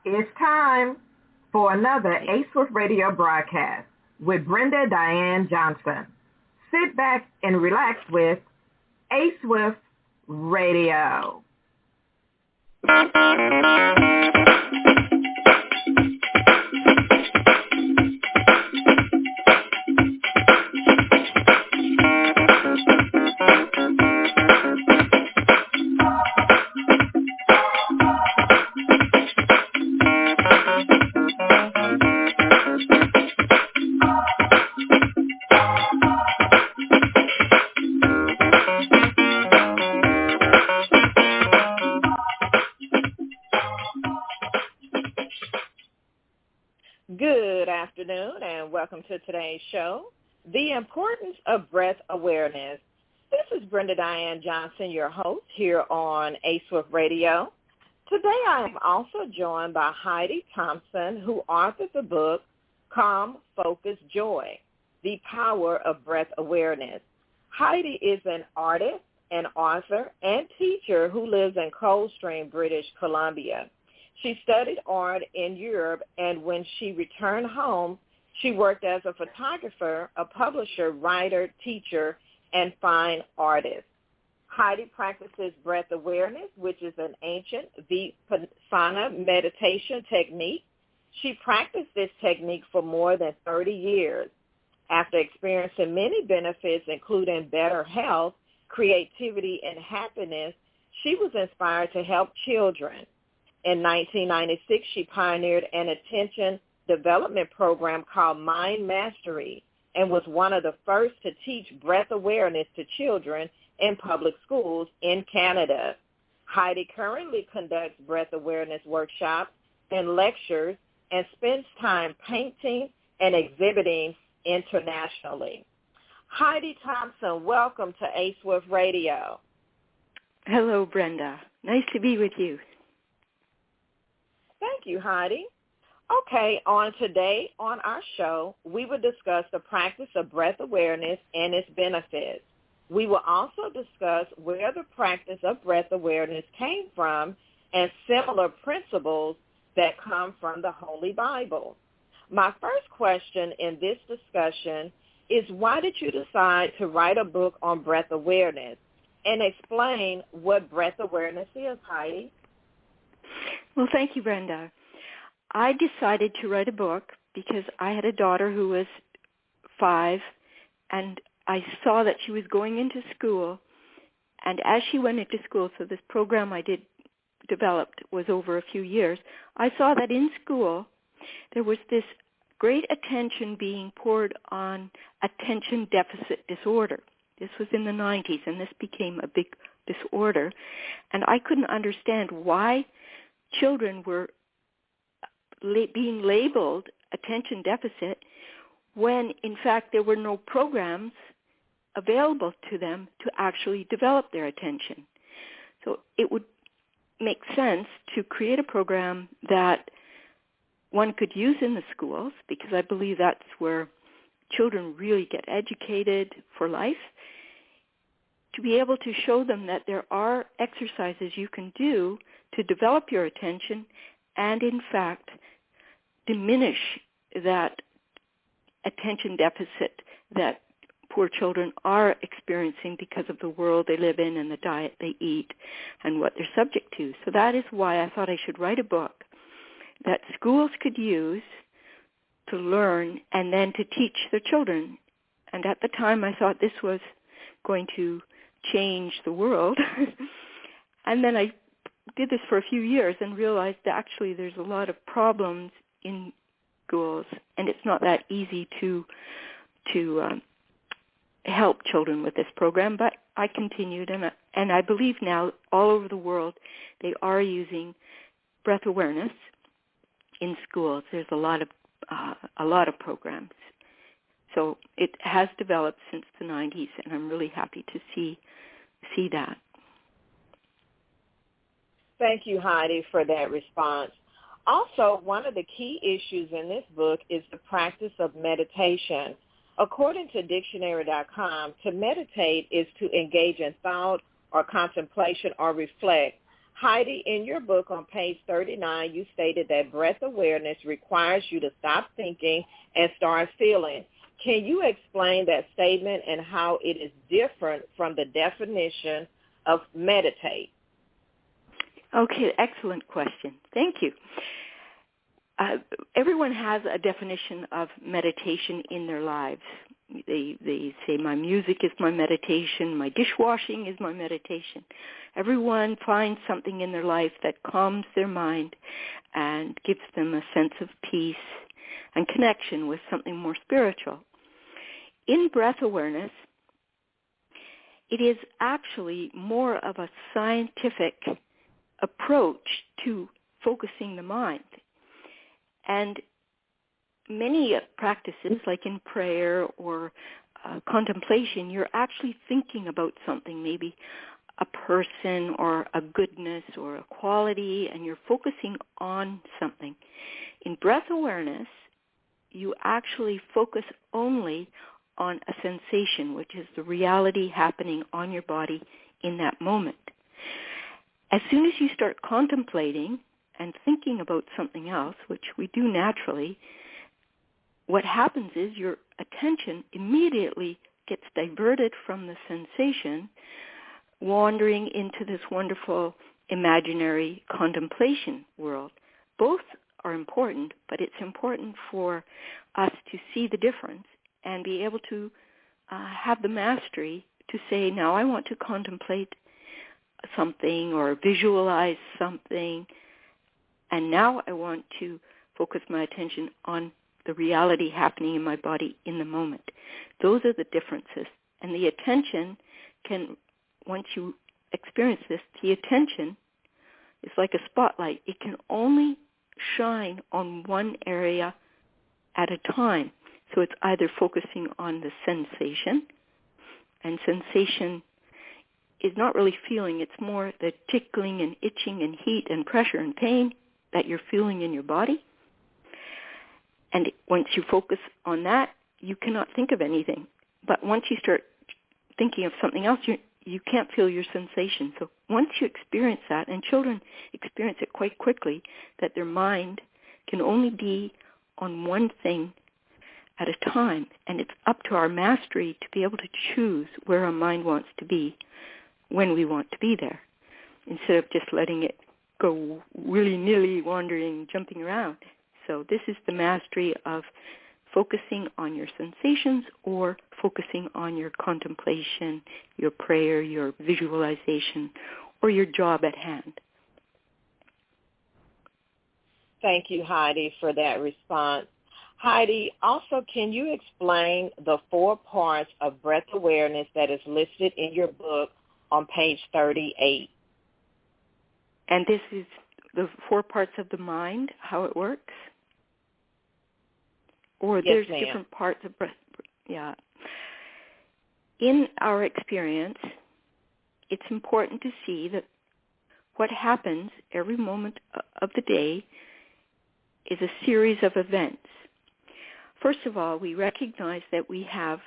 It's time for another ASWIFTT radio broadcast with Brenda Diann Johnson. Sit back and relax with ASWIFTT Radio. Good afternoon and welcome to today's show, The Importance of Breath Awareness. This is Brenda Diann Johnson, your host here on ASWIFTT Radio. Today I am also joined by Heidi Thompson, who authored the book, Calm, Focus, Joy, The Power of Breath Awareness. Heidi is an artist, an author, and teacher who lives in Coldstream, British Columbia. She studied art in Europe, and when she returned home, she worked as a photographer, a publisher, writer, teacher, and fine artist. Heidi practices breath awareness, which is an ancient Vipassana meditation technique. She practiced this technique for more than 30 years. After experiencing many benefits, including better health, creativity, and happiness, she was inspired to help children. In 1996, she pioneered an attention development program called Mind Mastery and was one of the first to teach breath awareness to children in public schools in Canada. Heidi currently conducts breath awareness workshops and lectures and spends time painting and exhibiting internationally. Heidi Thompson, welcome to ASWIFTT Radio. Hello, Brenda. Nice to be with you. Thank you, Heidi. Okay, today on our show, we will discuss the practice of breath awareness and its benefits. We will also discuss where the practice of breath awareness came from and similar principles that come from the Holy Bible. My first question in this discussion is, why did you decide to write a book on breath awareness? And explain what breath awareness is, Heidi. Well, thank you, Brenda. I decided to write a book because I had a daughter who was 5, and I saw that she was going into school. And as she went into school, so this program I developed was over a few years, I saw that in school there was this great attention being poured on attention deficit disorder. This was in the 90s, and this became a big disorder. And I couldn't understand why children were being labeled attention deficit when, in fact, there were no programs available to them to actually develop their attention. So it would make sense to create a program that one could use in the schools, because I believe that's where children really get educated for life, to be able to show them that there are exercises you can do to develop your attention and, in fact, diminish that attention deficit that poor children are experiencing because of the world they live in and the diet they eat and what they're subject to. So that is why I thought I should write a book that schools could use to learn and then to teach their children. And at the time, I thought this was going to change the world. And then I did this for a few years and realized that actually there's a lot of problems in schools, and it's not that easy to help children with this program. But I continued, and I believe now all over the world they are using breath awareness in schools. There's a lot of programs. So it has developed since the 90s, and I'm really happy to see that. Thank you, Heidi, for that response. Also, one of the key issues in this book is the practice of meditation. According to dictionary.com, to meditate is to engage in thought or contemplation or reflect. Heidi, in your book on page 39, you stated that breath awareness requires you to stop thinking and start feeling. Can you explain that statement and how it is different from the definition of meditate? Okay, excellent question. Thank you. Everyone has a definition of meditation in their lives. They say my music is my meditation, my dishwashing is my meditation. Everyone finds something in their life that calms their mind and gives them a sense of peace and connection with something more spiritual. In breath awareness, it is actually more of a scientific approach to focusing the mind. And many practices, like in prayer or contemplation, you're actually thinking about something, maybe a person or a goodness or a quality, and you're focusing on something. In breath awareness, you actually focus only on a sensation, which is the reality happening on your body in that moment. As soon as you start contemplating and thinking about something else, which we do naturally, what happens is your attention immediately gets diverted from the sensation, wandering into this wonderful imaginary contemplation world. Both are important, but it's important for us to see the difference and be able to have the mastery to say, now I want to contemplate something or visualize something, and now I want to focus my attention on the reality happening in my body in the moment. Those are the differences. And the attention can, once you experience this, the attention is like a spotlight. It can only shine on one area at a time. So it's either focusing on the sensation, and sensation is not really feeling, it's more the tickling and itching and heat and pressure and pain that you're feeling in your body. And once you focus on that, you cannot think of anything. But once you start thinking of something else, you can't feel your sensation. So once you experience that, and children experience it quite quickly, that their mind can only be on one thing at a time, and it's up to our mastery to be able to choose where our mind wants to be when we want to be there, instead of just letting it go willy-nilly, wandering, jumping around. So this is the mastery of focusing on your sensations or focusing on your contemplation, your prayer, your visualization, or your job at hand. Thank you, Heidi, for that response. Heidi, also, can you explain the 4 parts of breath awareness that is listed in your book on page 38? And this is the 4 parts of the mind, how it works? Or yes, there's ma'am. Different parts of breath. Yeah. In our experience, it's important to see that what happens every moment of the day is a series of events. First of all, we recognize that we have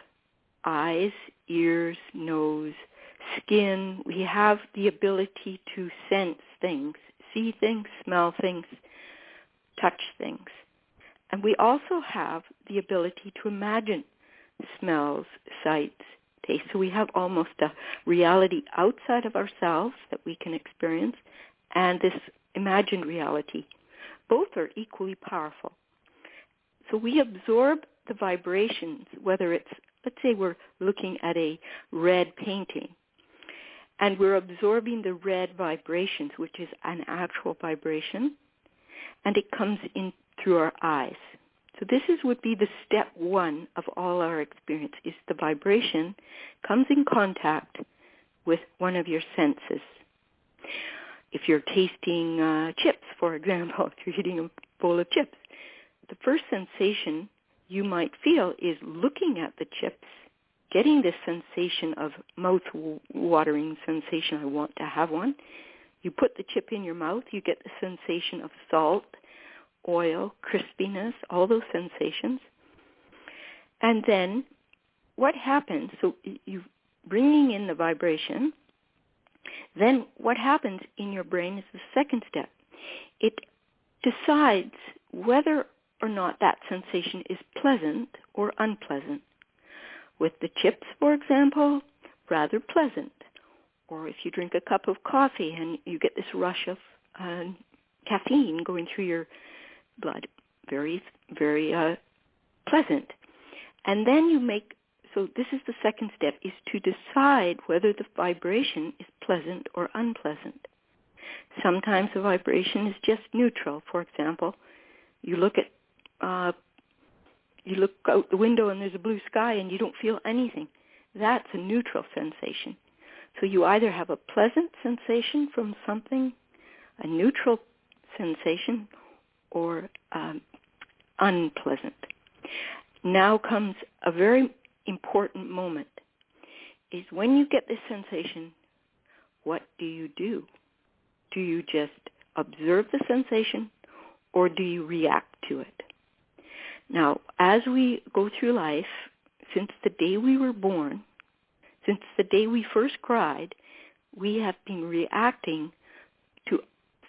eyes, ears, nose, skin. We have the ability to sense things, see things, smell things, touch things. And we also have the ability to imagine smells, sights, tastes. So we have almost a reality outside of ourselves that we can experience, and this imagined reality. Both are equally powerful. So we absorb the vibrations, whether it's, let's say we're looking at a red painting, and we're absorbing the red vibrations, which is an actual vibration, and it comes in through our eyes. So this would be the step 1 of all our experience, is the vibration comes in contact with one of your senses. If you're tasting chips, for example, if you're eating a bowl of chips, the first sensation you might feel is looking at the chips, getting this sensation of mouth-watering sensation, I want to have one. You put the chip in your mouth, you get the sensation of salt, oil, crispiness, all those sensations. And then what happens, so you bringing in the vibration, Then what happens in your brain is the second step. It decides whether or not that sensation is pleasant or unpleasant. With the chips, for example, rather pleasant. Or if you drink a cup of coffee and you get this rush of caffeine going through your blood, very, very pleasant. And then so this is the second step, is to decide whether the vibration is pleasant or unpleasant. Sometimes the vibration is just neutral. For example, you look out the window and there's a blue sky and you don't feel anything. That's a neutral sensation. So you either have a pleasant sensation from something, a neutral sensation, or unpleasant. Now comes a very important moment, is when you get this sensation, what do you do? Do you just observe the sensation, or do you react to it? Now, as we go through life, since the day we were born, since the day we first cried, we have been reacting to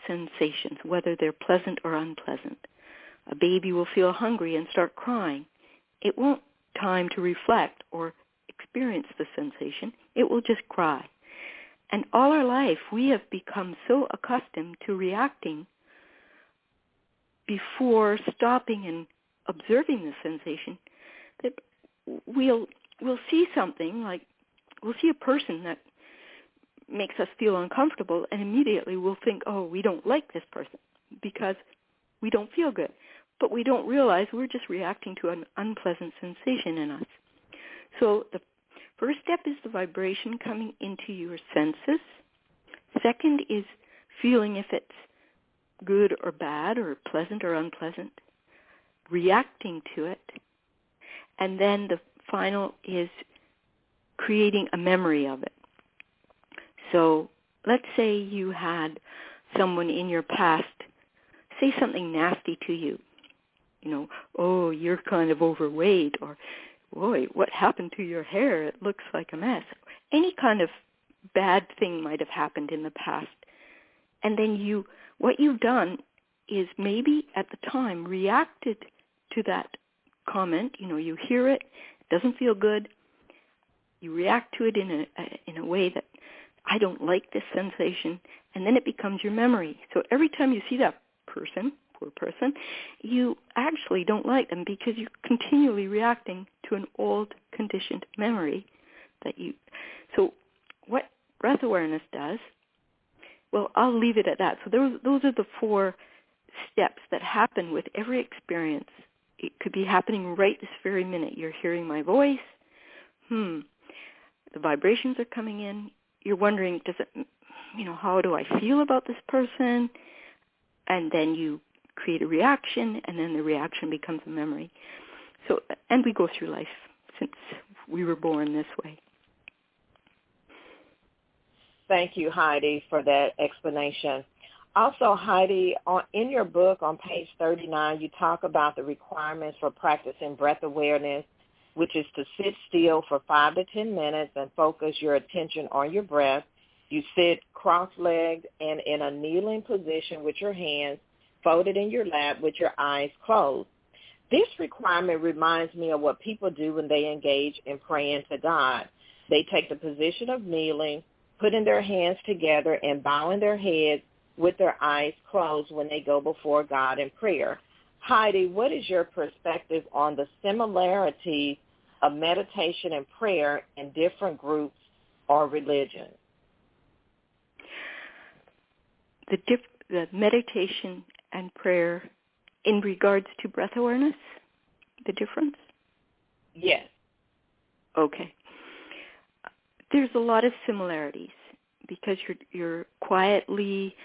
sensations, whether they're pleasant or unpleasant. A baby will feel hungry and start crying. It won't time to reflect or experience the sensation. It will just cry. And all our life, we have become so accustomed to reacting before stopping and observing the sensation that we'll see something, like we'll see a person that makes us feel uncomfortable, and immediately we'll think, oh, we don't like this person because we don't feel good. But we don't realize we're just reacting to an unpleasant sensation in us. So the first step is the vibration coming into your senses. Second is feeling if it's good or bad or pleasant or unpleasant, reacting to it. And then the final is creating a memory of it. So let's say you had someone in your past say something nasty to you. You know, oh, you're kind of overweight, or, boy, what happened to your hair? It looks like a mess. Any kind of bad thing might have happened in the past. And then what you've done is maybe at the time reacted to that comment. You know, you hear it, it doesn't feel good. You react to it in a way that, I don't like this sensation, and then it becomes your memory. So every time you see that person, poor person, you actually don't like them because you're continually reacting to an old conditioned memory So what breath awareness does, well, I'll leave it at that. So those are the 4 steps that happen with every experience. It could be happening right this very minute. You're hearing my voice. The vibrations are coming in. You're wondering, how do I feel about this person? And then you create a reaction, and then the reaction becomes a memory. So, and we go through life since we were born this way. Thank you, Heidi, for that explanation. Also, Heidi, in your book on page 39, you talk about the requirements for practicing breath awareness, which is to sit still for 5 to 10 minutes and focus your attention on your breath. You sit cross-legged and in a kneeling position with your hands folded in your lap with your eyes closed. This requirement reminds me of what people do when they engage in praying to God. They take the position of kneeling, putting their hands together and bowing their heads with their eyes closed when they go before God in prayer. Heidi, what is your perspective on the similarities of meditation and prayer in different groups or religions? The meditation and prayer in regards to breath awareness, the difference? Yes. Okay. There's a lot of similarities because you're quietly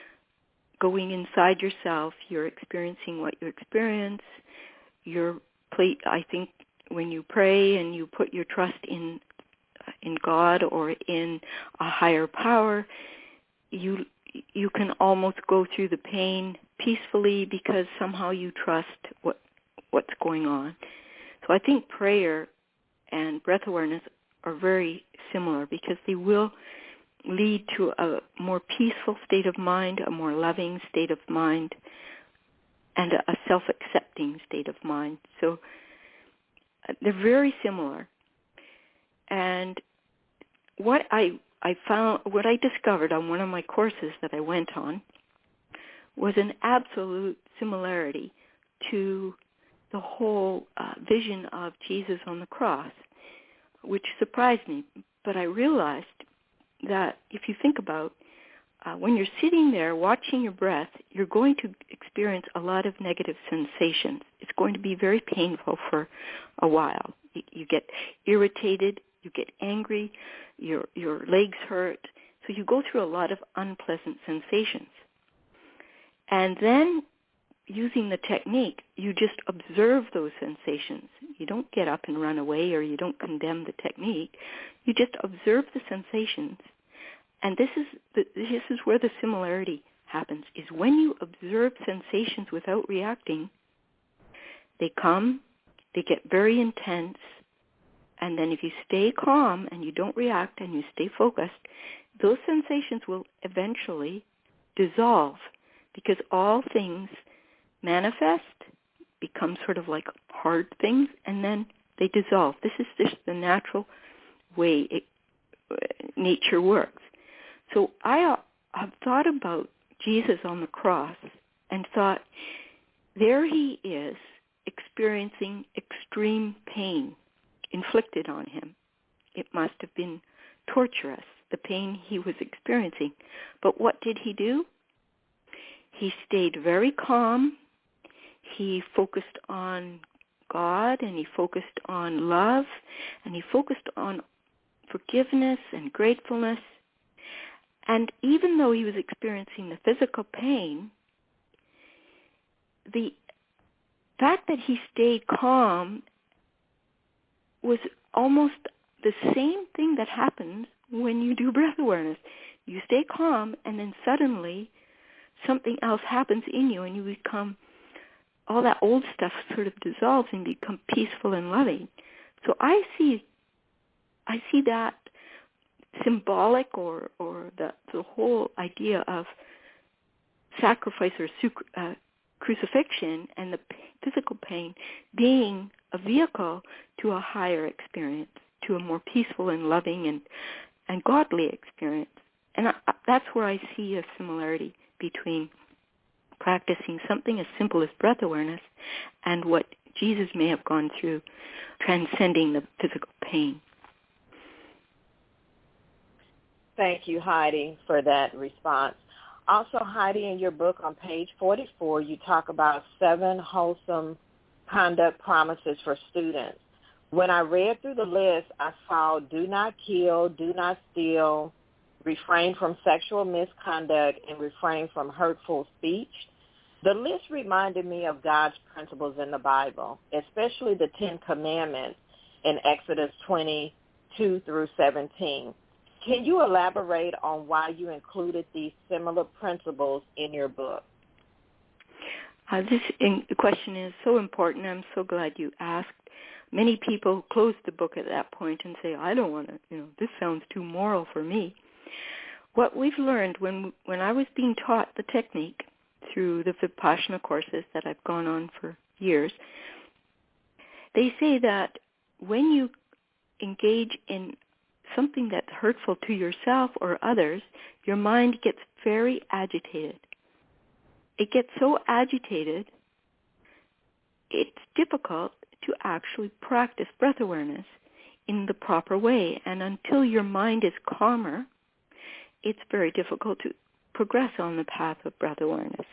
going inside yourself. You're experiencing what you experience. I think when you pray and you put your trust in God or in a higher power, you can almost go through the pain peacefully because somehow you trust what's going on. So I think prayer and breath awareness are very similar because they will lead to a more peaceful state of mind, a more loving state of mind, and a self-accepting state of mind. So they're very similar. And what I discovered on one of my courses that I went on was an absolute similarity to the whole vision of Jesus on the cross, which surprised me. But I realized that if you think about when you're sitting there watching your breath, you're going to experience a lot of negative sensations. It's going to be very painful for a while. You get irritated, you get angry, your legs hurt. So you go through a lot of unpleasant sensations. And then using the technique, you just observe those sensations. You don't get up and run away, or you don't condemn the technique. You just observe the sensations. And this is where the similarity happens, is when you observe sensations without reacting, they come, they get very intense, and then if you stay calm and you don't react and you stay focused, those sensations will eventually dissolve, because all things manifest, become sort of like hard things, and then they dissolve. This is just the natural way nature works. So I have thought about Jesus on the cross and thought, there he is experiencing extreme pain inflicted on him. It must have been torturous, the pain he was experiencing. But what did he do? He stayed very calm. He focused on God, and he focused on love, and he focused on forgiveness and gratefulness. And even though he was experiencing the physical pain, the fact that he stayed calm was almost the same thing that happens when you do breath awareness. You stay calm, and then suddenly something else happens in you, and you become, all that old stuff sort of dissolves and become peaceful and loving. So I see that symbolic, or the whole idea of sacrifice or crucifixion and the physical pain being a vehicle to a higher experience, to a more peaceful and loving and godly experience. And that's where I see a similarity between practicing something as simple as breath awareness and what Jesus may have gone through, transcending the physical pain. Thank you, Heidi, for that response. Also, Heidi, in your book on page 44, you talk about 7 wholesome conduct promises for students. When I read through the list, I saw do not kill, do not steal, refrain from sexual misconduct, and refrain from hurtful speech. The list reminded me of God's principles in the Bible, especially the 10 Commandments in Exodus 22 through 17. Can you elaborate on why you included these similar principles in your book? This question is so important. I'm so glad you asked. Many people close the book at that point and say, I don't want to, this sounds too moral for me. What we've learned when I was being taught the technique through the Vipassana courses that I've gone on for years, they say that when you engage in something that's hurtful to yourself or others, your mind gets very agitated. It gets so agitated, it's difficult to actually practice breath awareness in the proper way. And until your mind is calmer, it's very difficult to progress on the path of breath awareness.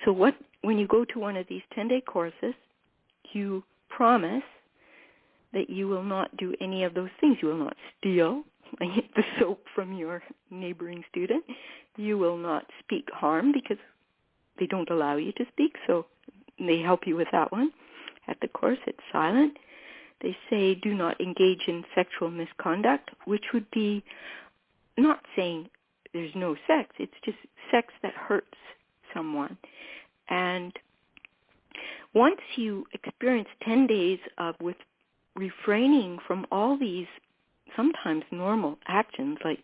So when you go to one of these 10-day courses, you promise that you will not do any of those things. You will not steal the soap from your neighboring student. You will not speak harm, because they don't allow you to speak, so they help you with that one. At the course, it's silent. They say do not engage in sexual misconduct, which would be not saying there's no sex. It's just sex that hurts someone. And once you experience 10 days with refraining from all these sometimes normal actions, like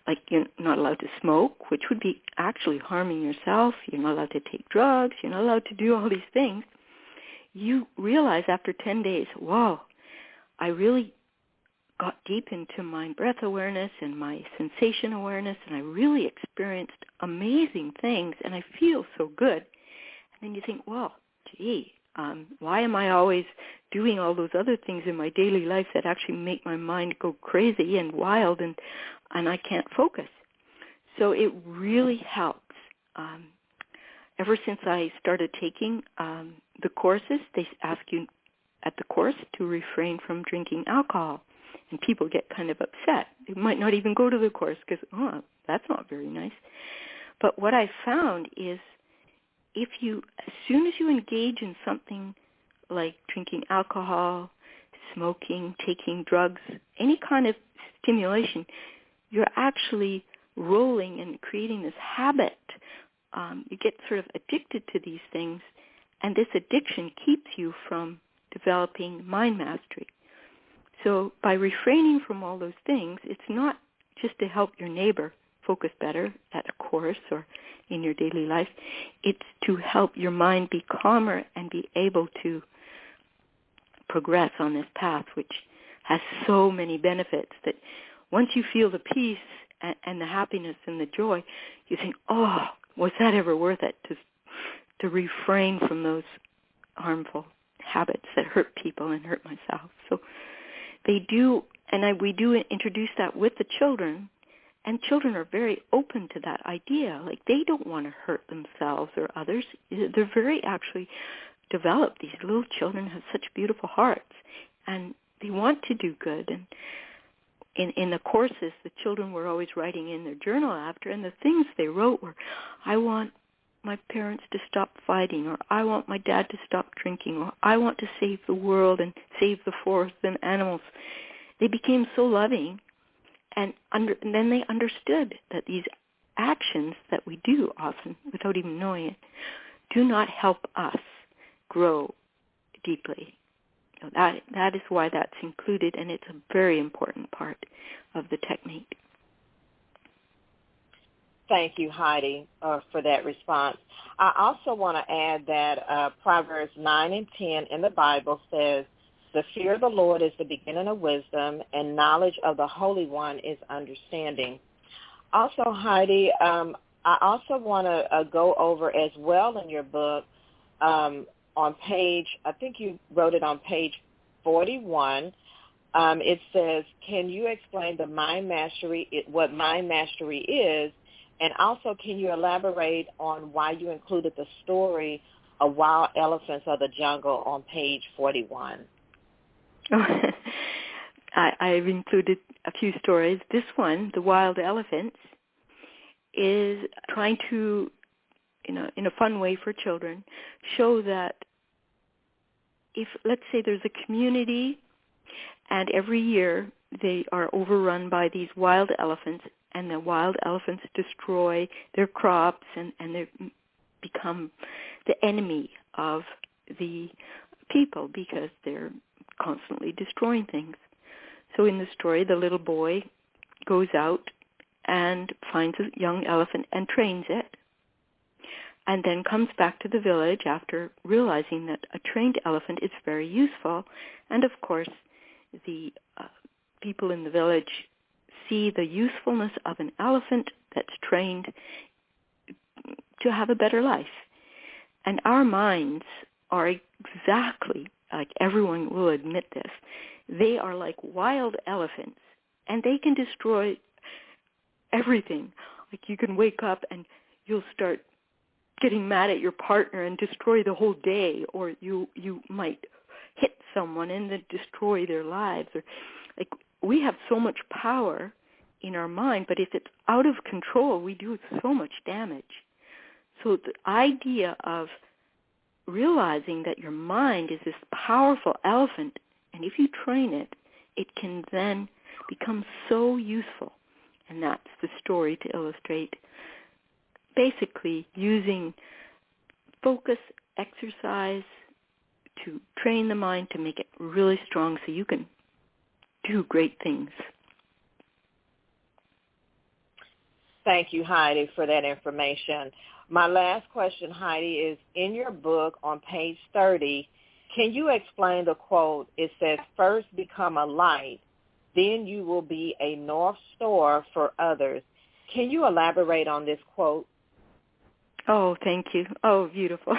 like you're not allowed to smoke, which would be actually harming yourself. You're not allowed to take drugs. You're not allowed to do all these things. You realize after 10 days, wow, I really got deep into my breath awareness and my sensation awareness, and I really experienced amazing things, and I feel so good. And then you think, well, gee, why am I always doing all those other things in my daily life that actually make my mind go crazy and wild, and I can't focus? So it really helps. Ever since I started taking the courses, they ask you at the course to refrain from drinking alcohol. And people get kind of upset. They might not even go to the course because, oh, that's not very nice. But what I found is as soon as you engage in something like drinking alcohol, smoking, taking drugs, any kind of stimulation, you're actually rolling and creating this habit. You get sort of addicted to these things, and this addiction keeps you from developing mind mastery. So by refraining from all those things, it's not just to help your neighbor focus better at a course or in your daily life. It's to help your mind be calmer and be able to progress on this path, which has so many benefits that once you feel the peace and the happiness and the joy, you think, oh, was that ever worth it to refrain from those harmful habits that hurt people and hurt myself. So they do, and we do introduce that with the children, and children are very open to that idea. Like, they don't want to hurt themselves or others. They're very actually developed. These little children have such beautiful hearts, and they want to do good. And in the courses, the children were always writing in their journal after, and the things they wrote were, I want my parents to stop fighting, or I want my dad to stop drinking, or I want to save the world and save the forest and animals. They became so loving, and then they understood that these actions that we do often, without even knowing it, do not help us grow deeply. That is why that's included, and it's a very important part of the technique. Thank you, Heidi, for that response. I also want to add that Proverbs 9 and 10 in the Bible says, the fear of the Lord is the beginning of wisdom, and knowledge of the Holy One is understanding. Also, Heidi, I also want to go over as well in your book on page, I think you wrote it on page 41, it says, can you explain the mind mastery, what mind mastery is? And also, can you elaborate on why you included the story of wild elephants of the jungle on page 41? I've included a few stories. This one, the wild elephants, is trying to, in a fun way for children, show that if, let's say, there's a community and every year they are overrun by these wild elephants, and the wild elephants destroy their crops, and they become the enemy of the people because they're constantly destroying things. So in the story, the little boy goes out and finds a young elephant and trains it, and then comes back to the village after realizing that a trained elephant is very useful. And of course, the people in the village see the usefulness of an elephant that's trained to have a better life. And our minds are exactly, like everyone will admit this, they are like wild elephants, and they can destroy everything. Like, you can wake up and you'll start getting mad at your partner and destroy the whole day, or you might hit someone and then destroy their lives. Or, like, we have so much power in our mind, but if it's out of control, we do so much damage. So the idea of realizing that your mind is this powerful elephant, and if you train it, it can then become so useful. And that's the story to illustrate basically using focus exercise to train the mind to make it really strong so you can do great things. Thank you, Heidi, for that information. My last question, Heidi, is in your book on page 30, can you explain the quote? It says, first become a light, then you will be a North Star for others. Can you elaborate on this quote? Oh, thank you. Oh, beautiful.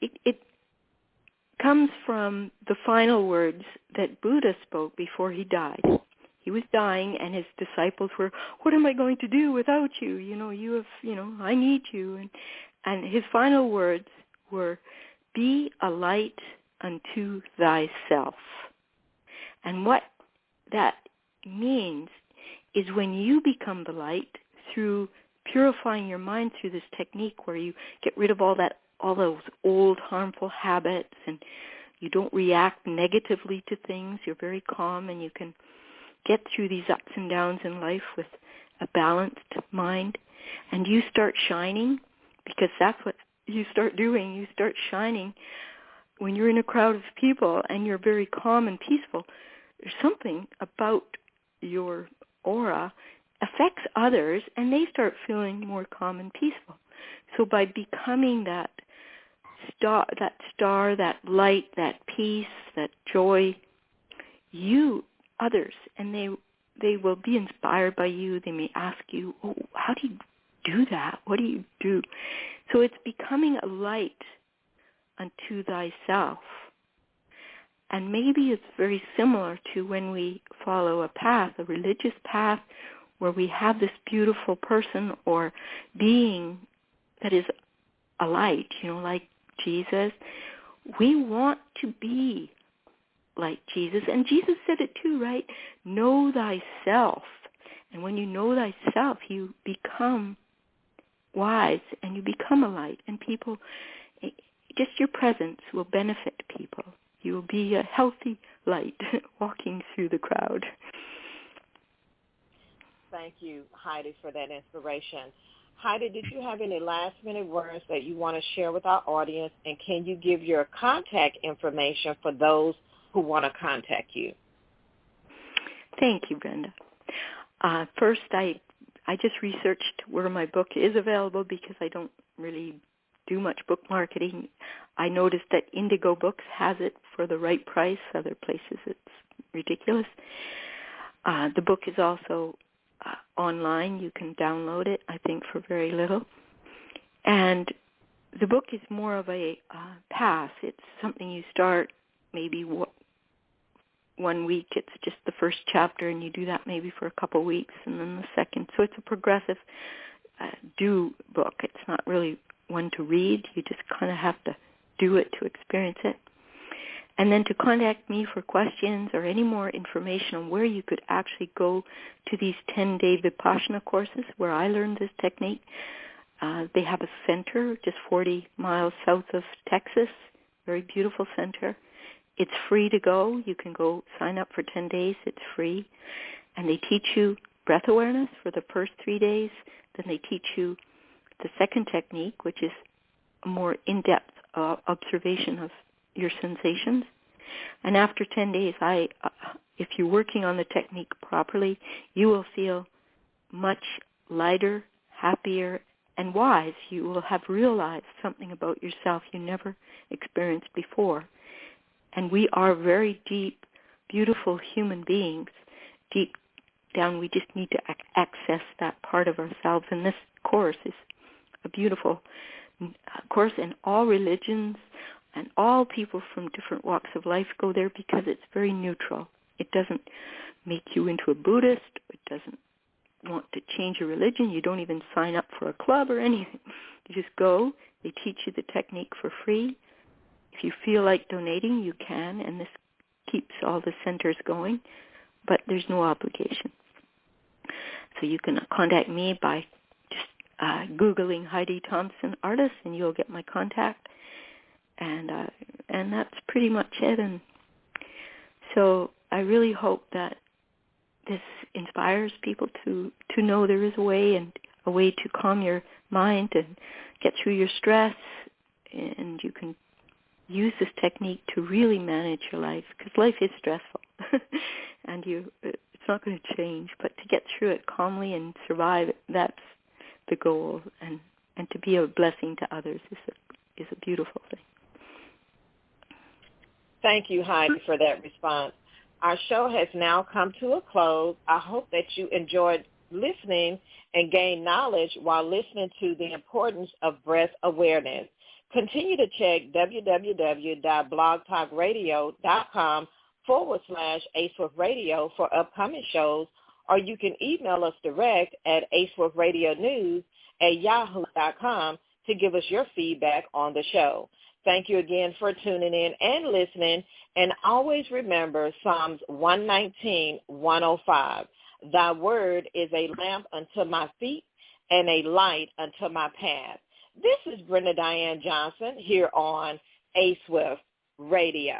It comes from the final words that Buddha spoke before he died. He was dying, and his disciples were, what am I going to do without you? I need you. And his final words were, be a light unto thyself. And what that means is when you become the light through purifying your mind through this technique where you get rid of all those old harmful habits, and you don't react negatively to things. You're very calm, and you can get through these ups and downs in life with a balanced mind. And you start shining, because that's what you start doing. You start shining when you're in a crowd of people and you're very calm and peaceful. There's something about your aura affects others, and they start feeling more calm and peaceful. So by becoming that star, that light, that peace, that joy, others, and they will be inspired by you. They may ask you, oh, how do you do that? What do you do? So it's becoming a light unto thyself. And maybe it's very similar to when we follow a path, a religious path, where we have this beautiful person or being that is a light, like Jesus. We want to be like Jesus. And Jesus said it too, right? Know thyself. And when you know thyself, you become wise and you become a light. And people, just your presence will benefit people. You will be a healthy light walking through the crowd. Thank you, Heidi, for that inspiration. Heidi, did you have any last-minute words that you want to share with our audience, and can you give your contact information for those who want to contact you? Thank you, Brenda. First, I just researched where my book is available because I don't really do much book marketing. I noticed that Indigo Books has it for the right price. Other places it's ridiculous. The book is also online. You can download it, I think, for very little. And the book is more of a path. It's something you start maybe 1 week. It's just the first chapter, and you do that maybe for a couple of weeks, and then the second. So it's a progressive do book. It's not really one to read. You just kind of have to do it to experience it. And then to contact me for questions or any more information on where you could actually go to these 10-day Vipassana courses where I learned this technique. They have a center just 40 miles south of Texas, very beautiful center. It's free to go. You can go sign up for 10 days. It's free. And they teach you breath awareness for the first 3 days. Then they teach you the second technique, which is a more in-depth observation of your sensations. And after 10 days, if you're working on the technique properly, you will feel much lighter, happier, and wise. You will have realized something about yourself you never experienced before. And we are very deep, beautiful human beings. Deep down, we just need to access that part of ourselves. And this course is a beautiful course, and all religions and all people from different walks of life go there because it's very neutral. It doesn't make you into a Buddhist. It doesn't want to change your religion. You don't even sign up for a club or anything. You just go. They teach you the technique for free. If you feel like donating, you can, and this keeps all the centers going, but there's no obligation. So you can contact me by just Googling Heidi Thompson artist, and you'll get my contact. And that's pretty much it. And so I really hope that this inspires people to know there is a way to calm your mind and get through your stress, and you can use this technique to really manage your life, because life is stressful, and it's It's not going to change, but to get through it calmly and survive it, that's the goal. And to be a blessing to others is a beautiful thing. Thank you, Heidi, for that response. Our show has now come to a close. I hope that you enjoyed listening and gained knowledge while listening to the importance of breath awareness. Continue to check www.blogtalkradio.com/ASWIFTT for upcoming shows, or you can email us direct at aswiftradionews@yahoo.com to give us your feedback on the show. Thank you again for tuning in and listening, and always remember Psalms 119:105. Thy word is a lamp unto my feet and a light unto my path. This is Brenda Diann Johnson here on ASWIFTT Radio.